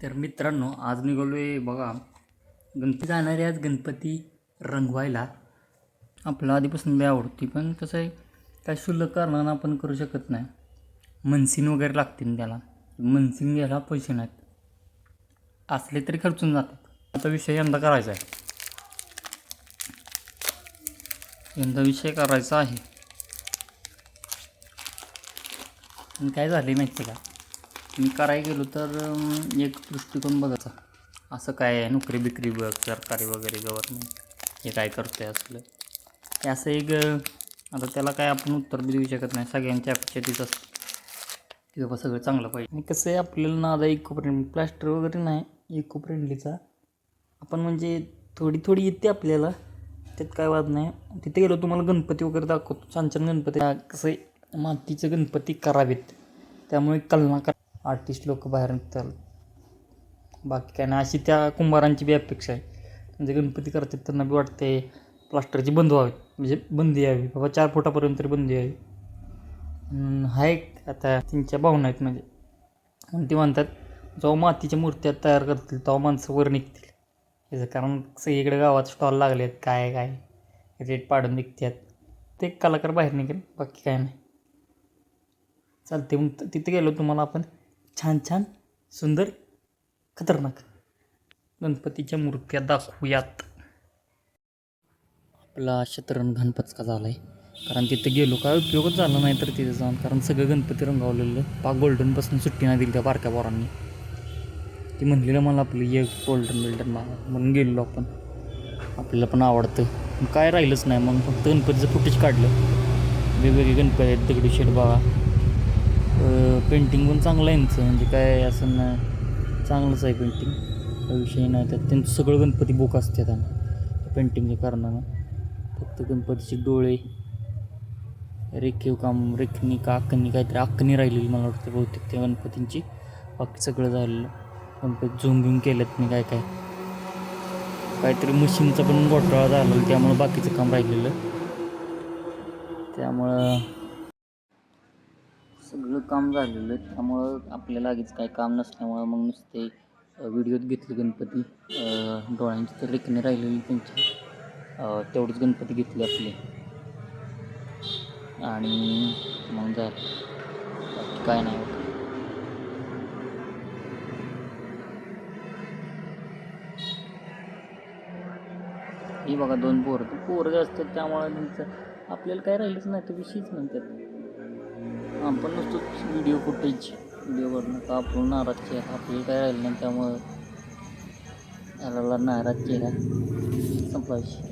तर मित्रांनो, आज निघालो आहे बघा गणपती जाणार आहे. आज गणपती रंगवायला आपल्याला आधीपासून लई आवडती, पण कसं आहे काय शुल्लक कारणानं आपण करू शकत नाही. मनसीन वगैरे लागतील त्याला, मनसीन घ्यायला पैसे नाहीत, असले तरी खर्चून जातात. आता विषय यंदा करायचा आहे, यंदा विषय करायचा आहे. आणि काय झाले माहिती का, मी करायला गेलो तर एक दृष्टिकोन बघायचा, असं काय आहे नोकरी बिकरी बघ, सरकारी वगैरे गव्हर्नमेंट हे काय करतं आहे असलं हे असं एक. आता त्याला काय आपण उत्तर बी देऊ शकत नाही. सगळ्यांच्या अपेक्षा तीच असते की बाबा सगळं चांगलं पाहिजे. आणि कसं आहे आपल्याला नादा इको फ्रेंडली प्लास्टर वगैरे नाही, इको फ्रेंडलीचा आपण म्हणजे थोडी येते आपल्याला, त्यात काय वाद नाही. तिथे गेलो तुम्हाला गणपती वगैरे दाखवतो, छान छान गणपती. कसं आहे मातीचे गणपती करावेत, त्यामुळे कल्पना आर्टिस्ट लोक बाहेर निघतात, बाकी काय नाही. अशी त्या कुंभारांची बी अपेक्षा आहे. म्हणजे गणपती करतात त्यांना बी वाटते प्लास्टरची बंद व्हावी, म्हणजे बंदी यावी बाबा, 4 फुटापर्यंत तरी बंदी यावी. हा एक आता त्यांच्या भावना आहेत. म्हणजे ते म्हणतात जेव्हा मातीच्या मूर्त्या तयार करतील तेव्हा माणसं वर निघतील. याचं कारण सगळीकडे गावात स्टॉल लागले आहेत, काय रेट पाडून निघतात, ते कलाकार बाहेर निघेल, बाकी काय नाही. चालते मग तिथे गेलो तुम्हाला आपण छान सुंदर खतरनाक गणपतीच्या मूर्त्या दाखवूयात. आपला शतरंग पचका झाला आहे, कारण तिथे गेलो काय उपयोगच झाला नाही तर तिथे जाऊन, कारण सगळं गणपती रंगावलेलं. पाक गोल्डनपासून सुट्टी नाही दिली त्या बारक्या पोरांनी. ती म्हणलेलं मला आपलं एक गोल्डन मागा, म्हणून गेलेलो आपण. आपल्याला पण आवडतं, काय राहिलंच नाही. मग फक्त गणपतीचं फुटेज काढलं. वेगवेगळे गणपती आहेत, दगडूशेठ बघा, पेंटिंग पण चांगलं आहे यांचं, म्हणजे काय असं नाही, चांगलंच आहे पेंटिंग, काही विषय नाही. त्यात त्यांचं सगळं गणपती बुक असतात आणि पेंटिंगच्या कारणानं. फक्त गणपतीचे डोळे रेखणी का आखणी काहीतरी आखणी राहिलेली मला वाटतं बहुतेक त्या गणपतींची, बाकी सगळं झालेलं. गणपती झूम केलेत मी काहीतरी मशीनचा पण घोटाळा झालेला, त्यामुळं बाकीचं काम राहिलेलं. त्यामुळं सगळं काम झालेलं, त्यामुळं आपल्याला आधीच काही काम नसल्यामुळं मग नुसते व्हिडिओत घेतले गणपती. डोळ्यांची तर रेखणी राहिलेली त्यांची, तेवढेच गणपती घेतले आपले आणि मग झालं, बाकी काय नाही होतं. ही बघा 2 पोरं जास्त, त्यामुळे त्यांचं आपल्याला काय राहिलंच नाही तर विषयच म्हणतात. आपण नुसतं व्हिडिओवरनं का आपण नाराज चेहरा, आपल्याला काय राहिलं नाही, त्यामुळं याला नाराज चेहरा संपला विषय.